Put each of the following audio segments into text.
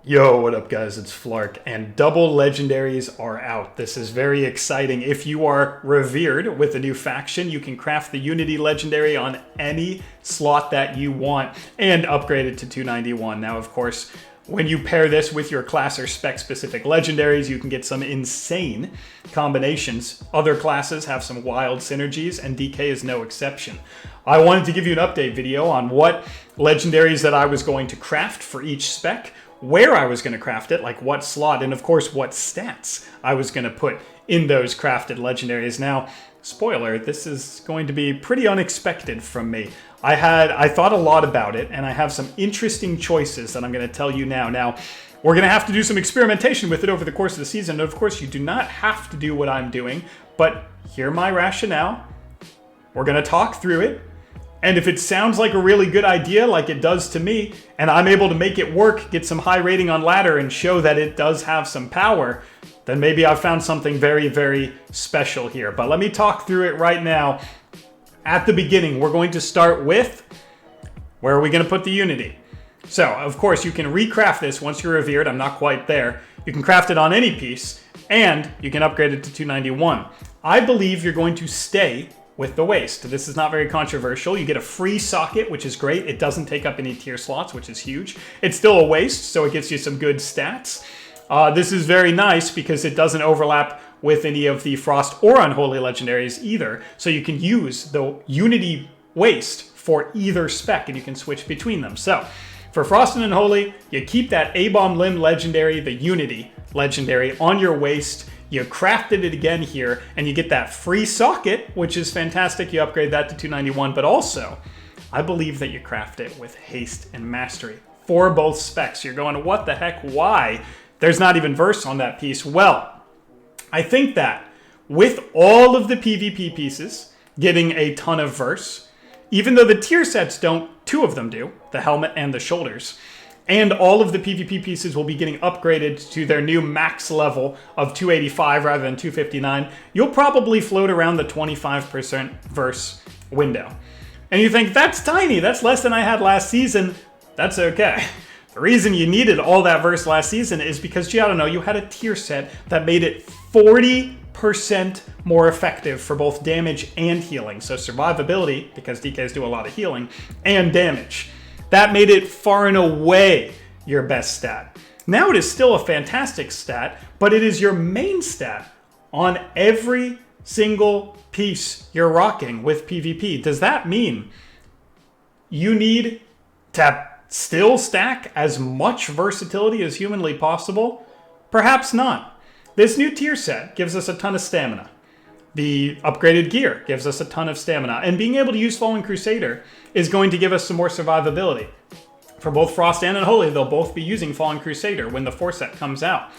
Yo, what up guys, it's Flark, and double legendaries are out. This is very exciting. If you are revered with a new faction, you can craft the Unity legendary on any slot that you want and upgrade it to 291. Now, of course, when you pair this with your class or spec specific legendaries, you can get some insane combinations. Other classes have some wild synergies, and DK is no exception. I wanted to give you an update video on what legendaries that I was going to craft for each spec, where I was going to craft it, like what slot, and of course what stats I was going to put in those crafted legendaries. Now, spoiler, this is going to be pretty unexpected from me. I thought a lot about it, and I have some interesting choices that I'm going to tell you now. Now, we're going to have to do some experimentation with it over the course of the season, and of course you do not have to do what I'm doing, but hear my rationale. We're going to talk through it. And if it sounds like a really good idea, like it does to me, and I'm able to make it work, get some high rating on ladder, and show that it does have some power, then maybe I've found something very, very special here. But let me talk through it right now. At the beginning, we're going to start with, where are we going to put the Unity? So, of course, you can recraft this once you're revered. I'm not quite there. You can craft it on any piece, and you can upgrade it to 291. I believe you're going to stay with the waist. This is not very controversial. You get a free socket, which is great. It doesn't take up any tier slots, which is huge. It's still a waist, so it gets you some good stats. This is very nice because it doesn't overlap with any of the Frost or Unholy Legendaries either. So you can use the Unity waist for either spec, and you can switch between them. So for Frost and Unholy, you keep that Abom Limb Legendary, the Unity Legendary, on your waist. You crafted it again here, and you get that free socket, which is fantastic. You upgrade that to 291, but also, I believe that you craft it with haste and mastery for both specs. You're going, what the heck, why? There's not even verse on that piece. Well, I think that with all of the PvP pieces getting a ton of verse, even though the tier sets don't, two of them do, the helmet and the shoulders, and all of the PvP pieces will be getting upgraded to their new max level of 285 rather than 259. You'll probably float around the 25% verse window. And you think, that's tiny, that's less than I had last season. That's okay. The reason you needed all that verse last season is because, I don't know, you had a tier set that made it 40% more effective for both damage and healing. So survivability, because DKs do a lot of healing, and damage. That made it far and away your best stat. Now it is still a fantastic stat, but it is your main stat on every single piece you're rocking with PvP. Does that mean you need to still stack as much versatility as humanly possible? Perhaps not. This new tier set gives us a ton of stamina. The upgraded gear gives us a ton of stamina, and being able to use Fallen Crusader is going to give us some more survivability. For both Frost and Unholy, they'll both be using Fallen Crusader when the 4 set comes out.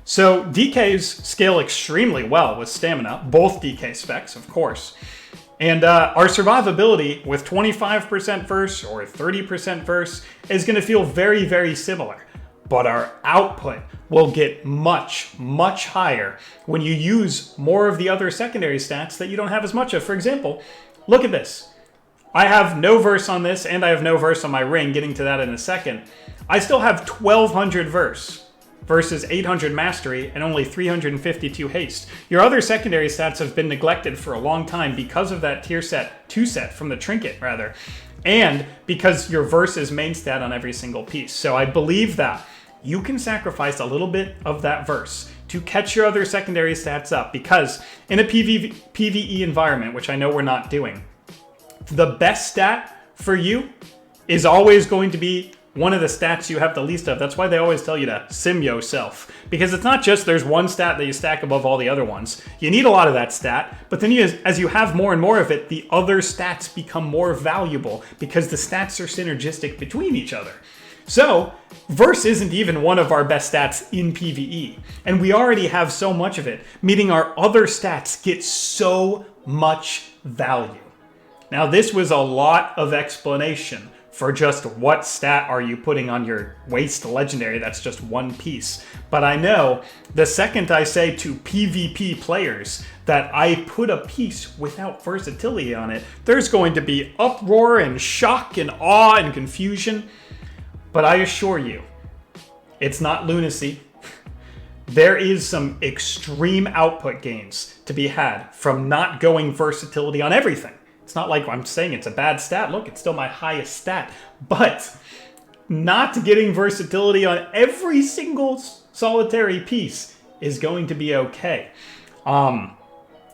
So DKs scale extremely well with stamina, both DK specs, of course. And our survivability with 25% verse or 30% verse is going to feel very, very similar. But our output will get much, much higher when you use more of the other secondary stats that you don't have as much of. For example, look at this. I have no verse on this, and I have no verse on my ring, getting to that in a second. I still have 1200 verse versus 800 mastery and only 352 haste. Your other secondary stats have been neglected for a long time because of that tier set, 2 set from the trinket rather, and because your verse is main stat on every single piece. So I believe that you can sacrifice a little bit of that verse to catch your other secondary stats up, because in a PvE environment, which I know we're not doing, the best stat for you is always going to be one of the stats you have the least of. That's why they always tell you to sim yourself, because it's not just there's one stat that you stack above all the other ones. You need a lot of that stat, but then as you have more and more of it, the other stats become more valuable because the stats are synergistic between each other. So, verse isn't even one of our best stats in PvE, and we already have so much of it, meaning our other stats get so much value. Now, this was a lot of explanation for just what stat are you putting on your waist legendary. That's just one piece. But I know the second I say to PvP players that I put a piece without versatility on it, there's going to be uproar and shock and awe and confusion. But I assure you, It's not lunacy. There is some extreme output gains to be had from not going versatility on everything. It's not like I'm saying it's a bad stat. Look, it's still my highest stat. But not getting versatility on every single solitary piece is going to be okay.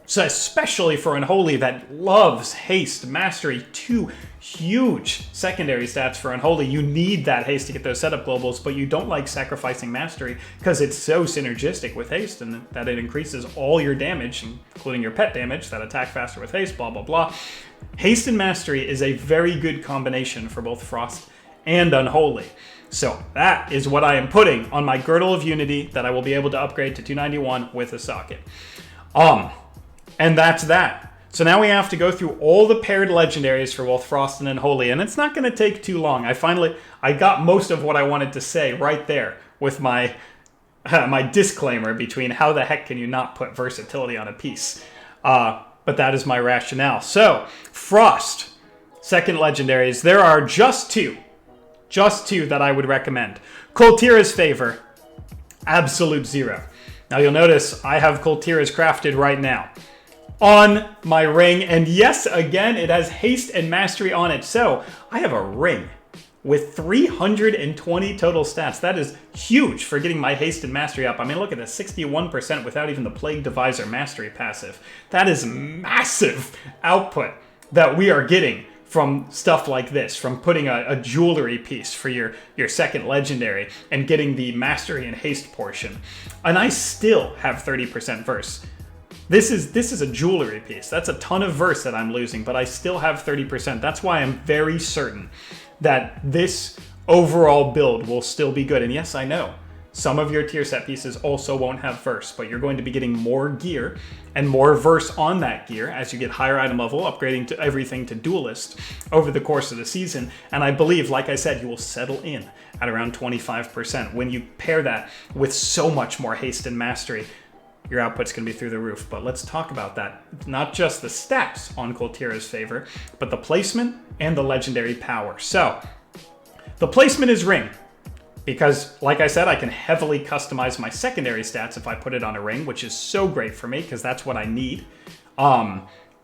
So especially for Unholy that loves haste, mastery, 2 huge secondary stats for Unholy. You need that haste to get those setup globals, but you don't like sacrificing mastery because it's so synergistic with haste and that it increases all your damage, including your pet damage, that attack faster with haste, blah, blah, blah. Haste and mastery is a very good combination for both Frost and Unholy. So that is what I am putting on my Girdle of Unity that I will be able to upgrade to 291 with a socket. And that's that. So now we have to go through all the paired legendaries for both Frost and Unholy, and it's not going to take too long. I got most of what I wanted to say right there with my my disclaimer between how the heck can you not put versatility on a piece. But that is my rationale. So, Frost, second legendaries, there are just two that I would recommend. Koltira's Favor, absolute 0. Now you'll notice I have Koltira's crafted right now on my ring, and yes, again, it has haste and mastery on it. So I have a ring with 320 total stats. That is huge for getting my haste and mastery up. I mean, look at this, 61% without even the Plague Divisor mastery passive. That is massive output that we are getting from stuff like this, from putting a jewelry piece for your second legendary and getting the mastery and haste portion. And I still have 30% verse. This is a jewelry piece. That's a ton of verse that I'm losing, but I still have 30%. That's why I'm very certain that this overall build will still be good. And yes, I know some of your tier set pieces also won't have verse, but you're going to be getting more gear and more verse on that gear as you get higher item level, upgrading to everything to duelist over the course of the season. And I believe, like I said, you will settle in at around 25% when you pair that with so much more haste and mastery. Your output's going to be through the roof. But let's talk about that. Not just the stats on Koltira's Favor, but the placement and the legendary power. So, the placement is ring. Because, like I said, I can heavily customize my secondary stats if I put it on a ring, which is so great for me, because that's what I need.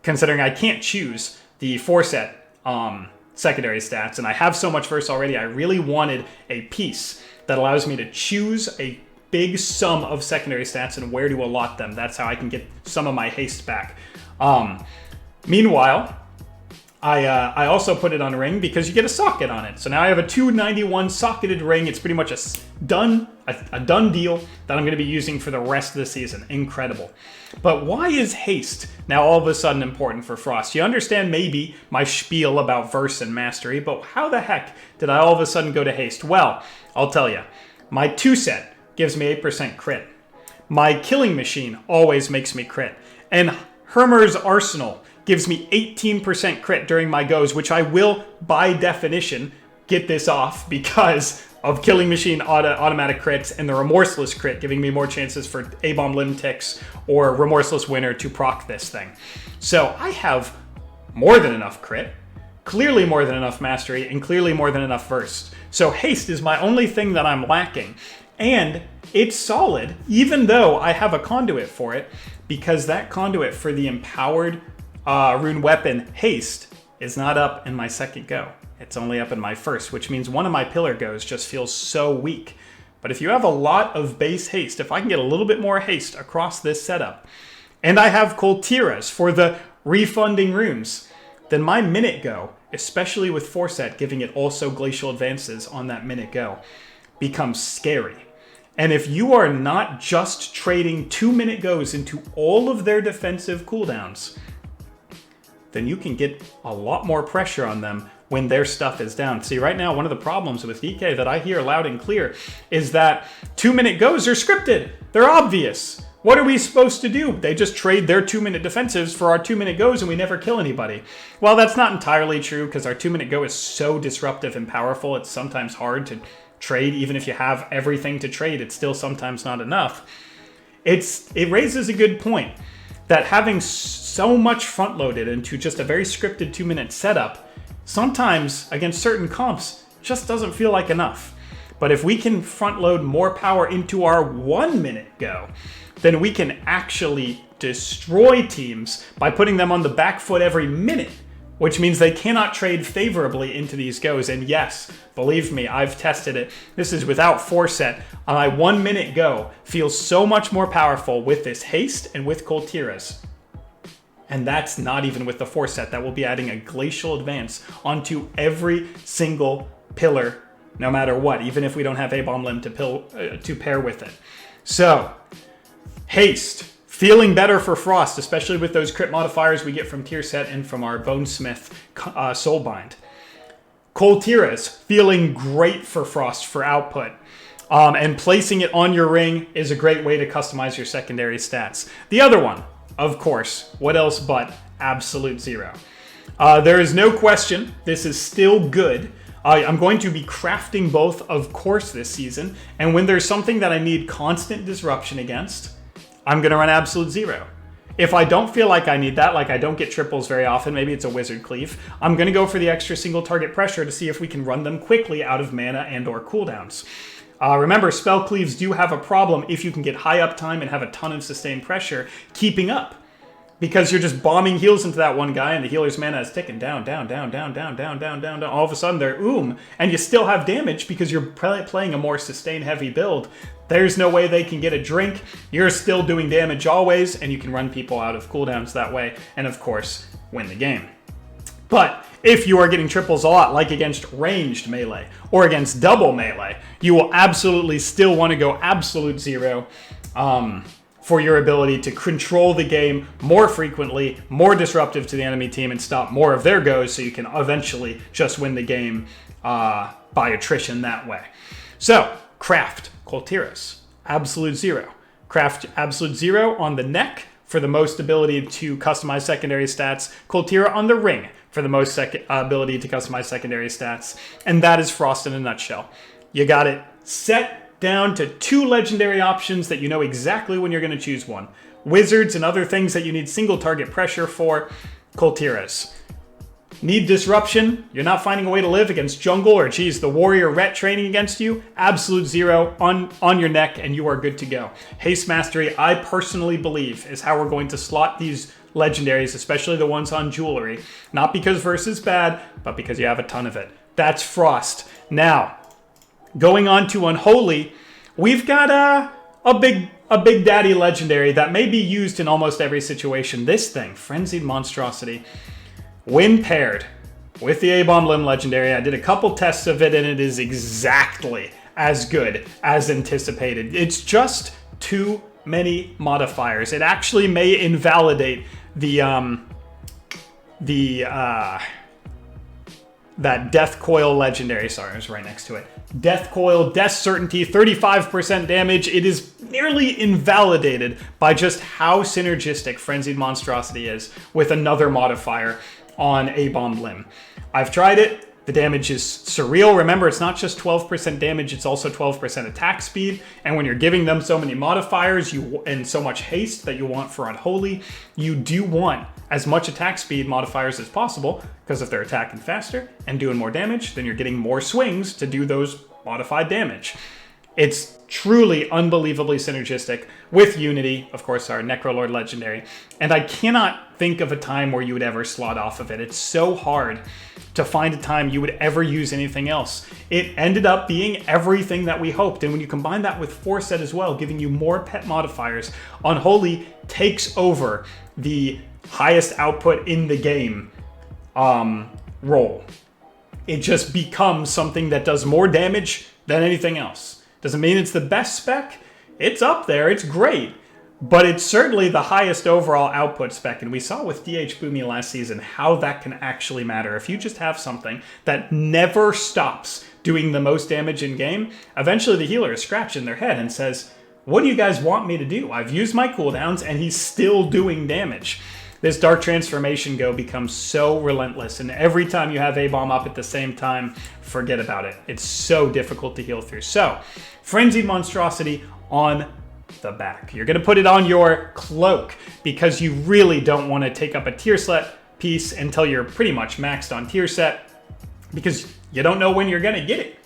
Considering I can't choose the 4-set secondary stats, and I have so much verse already, I really wanted a piece that allows me to choose a big sum of secondary stats and where to allot them. That's how I can get some of my haste back. Meanwhile, I also put it on ring because you get a socket on it. So now I have a 291 socketed ring. It's pretty much a done deal that I'm going to be using for the rest of the season. Incredible. But why is haste now all of a sudden important for Frost? You understand maybe my spiel about verse and mastery, but how the heck did I all of a sudden go to haste? Well, I'll tell you. My 2-set gives me 8% crit. My Killing Machine always makes me crit. And Hermer's Arsenal gives me 18% crit during my goes, which I will, by definition, get this off because of Killing Machine automatic crits and the Remorseless crit, giving me more chances for Abom Limb Ticks or Remorseless Winner to proc this thing. So I have more than enough crit, clearly more than enough mastery, and clearly more than enough verse. So haste is my only thing that I'm lacking. And it's solid, even though I have a conduit for it, because that conduit for the empowered rune weapon haste is not up in my second go. It's only up in my first, which means one of my pillar goes just feels so weak. But if you have a lot of base haste, if I can get a little bit more haste across this setup, and I have Koltira's for the refunding runes, then my minute go, especially with 4-set giving it also glacial advances on that minute go, becomes scary. And if you are not just trading 2-minute goes into all of their defensive cooldowns, then you can get a lot more pressure on them when their stuff is down. See, right now, one of the problems with DK that I hear loud and clear is that 2-minute goes are scripted. They're obvious. What are we supposed to do? They just trade their 2-minute defensives for our 2-minute goes and we never kill anybody. Well, that's not entirely true because our 2-minute go is so disruptive and powerful, it's sometimes hard to trade. Even if you have everything to trade, it's still sometimes not enough. It raises a good point that having so much front loaded into just a very scripted 2-minute setup, sometimes against certain comps, just doesn't feel like enough. But if we can front load more power into our 1 minute go, then we can actually destroy teams by putting them on the back foot every minute, which means they cannot trade favorably into these goes. And yes, believe me, I've tested it. This is without 4-set. My 1 minute go feels so much more powerful with this haste and with Kul Tiras. And that's not even with the 4-set. That will be adding a glacial advance onto every single pillar, no matter what, even if we don't have Abom Limb to pair with it. So, haste. Feeling better for Frost, especially with those crit modifiers we get from tier set and from our Bonesmith Soulbind. Kul Tiras, feeling great for Frost for output. And placing it on your ring is a great way to customize your secondary stats. The other one, of course, what else but Absolute Zero. There is no question, this is still good. I'm going to be crafting both, of course, this season. And when there's something that I need constant disruption against, I'm going to run Absolute Zero. If I don't feel like I need that, like I don't get triples very often, maybe it's a Wizard Cleave, I'm going to go for the extra single target pressure to see if we can run them quickly out of mana and or cooldowns. Remember, spell cleaves do have a problem if you can get high uptime and have a ton of sustained pressure keeping up. Because you're just bombing heals into that one guy and the healer's mana is ticking down. All of a sudden they're and you still have damage because you're playing a more sustain heavy build. There's no way they can get a drink. You're still doing damage always, and you can run people out of cooldowns that way, and of course, win the game. But if you are getting triples a lot, like against ranged melee or against double melee, you will absolutely still want to go Absolute Zero for your ability to control the game more frequently, more disruptive to the enemy team, and stop more of their goes so you can eventually just win the game by attrition that way. So, craft Kul Tiras, Absolute Zero. Craft Absolute Zero on the neck for the most ability to customize secondary stats. Kul Tira on the ring for the most ability to customize secondary stats. And that is Frost in a nutshell. You got it set down to 2 legendary options that you know exactly when you're going to choose one. Wizards and other things that you need single target pressure for, Kul Tiras. Need disruption? You're not finding a way to live against jungle or, geez, the warrior ret training against you? Absolute Zero on your neck and you are good to go. Haste Mastery, I personally believe, is how we're going to slot these legendaries, especially the ones on jewelry. Not because verse is bad, but because you have a ton of it. That's Frost. Now, going on to Unholy, we've got a big daddy legendary that may be used in almost every situation. This thing, Frenzied Monstrosity. When paired with the Abom Limb Legendary, I did a couple tests of it and it is exactly as good as anticipated. It's just too many modifiers. It actually may invalidate that Death Coil Legendary. Sorry, I was right next to it. Death Coil, Death Certainty, 35% damage. It is nearly invalidated by just how synergistic Frenzied Monstrosity is with another modifier on Abom Limb. I've tried it. The damage is surreal. Remember, it's not just 12% damage, it's also 12% attack speed. And when you're giving them so many modifiers and so much haste that you want for Unholy, you do want as much attack speed modifiers as possible, because if they're attacking faster and doing more damage, then you're getting more swings to do those modified damage. It's truly unbelievably synergistic with Unity, of course, our Necrolord Legendary. And I cannot think of a time where you would ever slot off of it. It's so hard to find a time you would ever use anything else. It ended up being everything that we hoped. And when you combine that with 4-set as well, giving you more pet modifiers, Unholy takes over the highest output in the game role. It just becomes something that does more damage than anything else. Doesn't mean it's the best spec. It's up there. It's great. But it's certainly the highest overall output spec. And we saw with DH Boomy last season how that can actually matter. If you just have something that never stops doing the most damage in game, eventually the healer is scratching their head and says, what do you guys want me to do? I've used my cooldowns and he's still doing damage. This Dark Transformation go becomes so relentless, and every time you have Abom up at the same time, forget about it. It's so difficult to heal through. So, Frenzied Monstrosity on the back. You're going to put it on your cloak because you really don't want to take up a tier set piece until you're pretty much maxed on tier set, because you don't know when you're going to get it.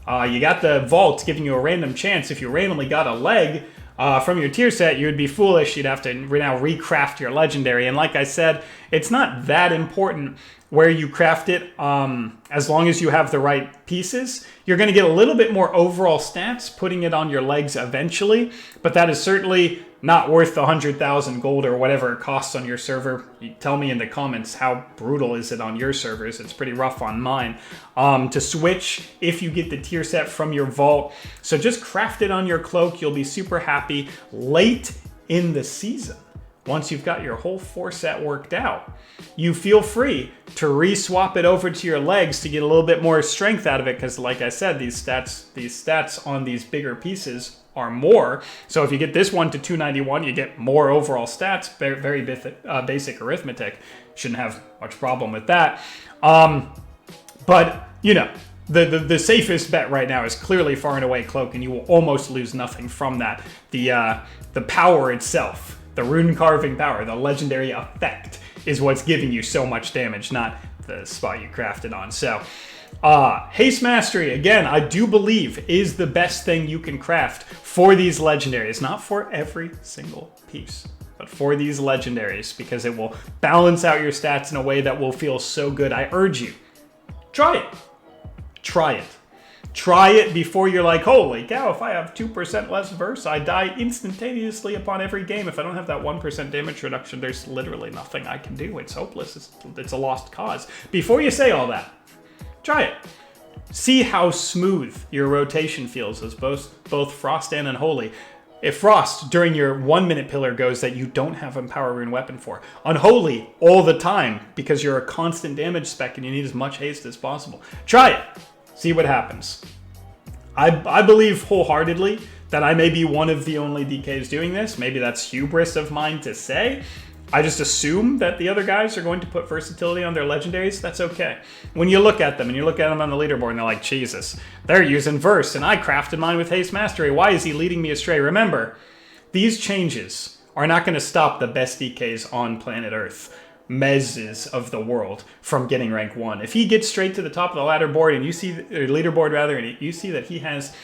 You got the vault giving you a random chance. If you randomly got a leg from your tier set, you would be foolish. You'd have to now recraft your legendary. And like I said, it's not that important where you craft it, as long as you have the right pieces. You're going to get a little bit more overall stats putting it on your legs eventually, but that is certainly not worth the 100,000 gold or whatever it costs on your server. You tell me in the comments how brutal is it on your servers. It's pretty rough on mine. To switch if you get the tier set from your vault. So just craft it on your cloak. You'll be super happy late in the season. Once you've got your whole 4 set worked out, you feel free to re-swap it over to your legs to get a little bit more strength out of it, because like I said, these stats on these bigger pieces are more. So if you get this one to 291, you get more overall stats. Very basic arithmetic. Shouldn't have much problem with that. But, you know, the safest bet right now is clearly far and away Cloak, and you will almost lose nothing from that. The power itself, the rune carving power, the legendary effect is what's giving you so much damage, not the spot you crafted on. So, Haste Mastery, again, I do believe is the best thing you can craft for these legendaries. Not for every single piece, but for these legendaries, because it will balance out your stats in a way that will feel so good. I urge you, try it. Try it. Try it before you're like, holy cow, if I have 2% less verse, I die instantaneously upon every game. If I don't have that 1% damage reduction, there's literally nothing I can do. It's hopeless. It's a lost cause. Before you say all that, try it. See how smooth your rotation feels as both Frost and Unholy. If Frost, during your 1 minute pillar, goes that you don't have a power rune weapon for. Unholy, all the time, because you're a constant damage spec and you need as much haste as possible. Try it. See what happens. I believe wholeheartedly that I may be one of the only DKs doing this. Maybe that's hubris of mine to say. I just assume that the other guys are going to put versatility on their legendaries. That's okay. When you look at them and you look at them on the leaderboard and they're like, Jesus, they're using verse and I crafted mine with Haste Mastery. Why is he leading me astray? Remember, these changes are not going to stop the best DKs on planet Earth, Mez's of the world, from getting rank 1. If he gets straight to the top of the ladder board and you see, or leaderboard rather, and you see that he has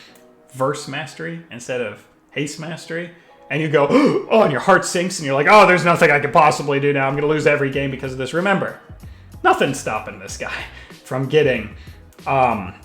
verse mastery instead of haste mastery, and you go, oh, and your heart sinks and you're like, oh, there's nothing I could possibly do now. I'm going to lose every game because of this. Remember, nothing's stopping this guy from getting rank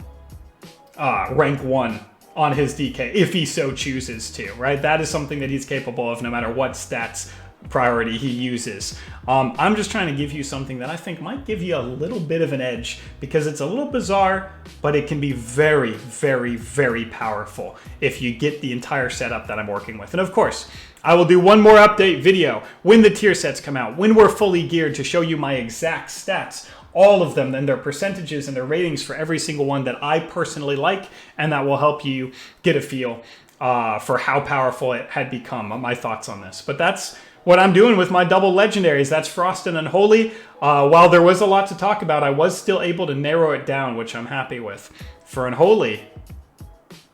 1 on his DK if he so chooses to, right? That is something that he's capable of no matter what stats priority he uses. I'm just trying to give you something that I think might give you a little bit of an edge, because it's a little bizarre, but it can be very, very, very powerful if you get the entire setup that I'm working with. And of course, I will do one more update video when the tier sets come out, when we're fully geared, to show you my exact stats, all of them, and their percentages and their ratings for every single one that I personally like, and that will help you get a feel for how powerful it had become. My thoughts on this. But that's what I'm doing with my double legendaries. That's Frost and Unholy. While there was a lot to talk about, I was still able to narrow it down, which I'm happy with. For Unholy,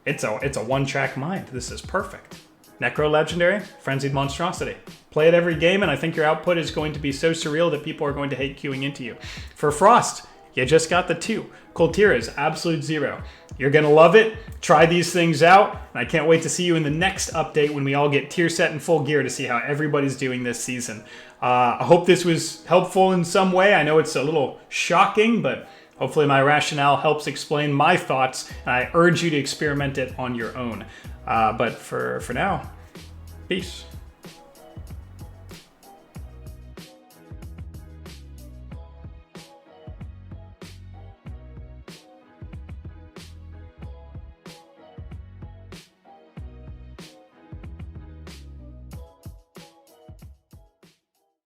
it's a one-track mind. This is perfect. Necro Legendary, Frenzied Monstrosity. Play it every game, and I think your output is going to be so surreal that people are going to hate queuing into you. For Frost, you just got the 2. Kultira's Absolute 0. You're going to love it. Try these things out, and I can't wait to see you in the next update when we all get tier set in full gear to see how everybody's doing this season. I hope this was helpful in some way. I know it's a little shocking, but hopefully my rationale helps explain my thoughts, and I urge you to experiment it on your own. But for now, peace.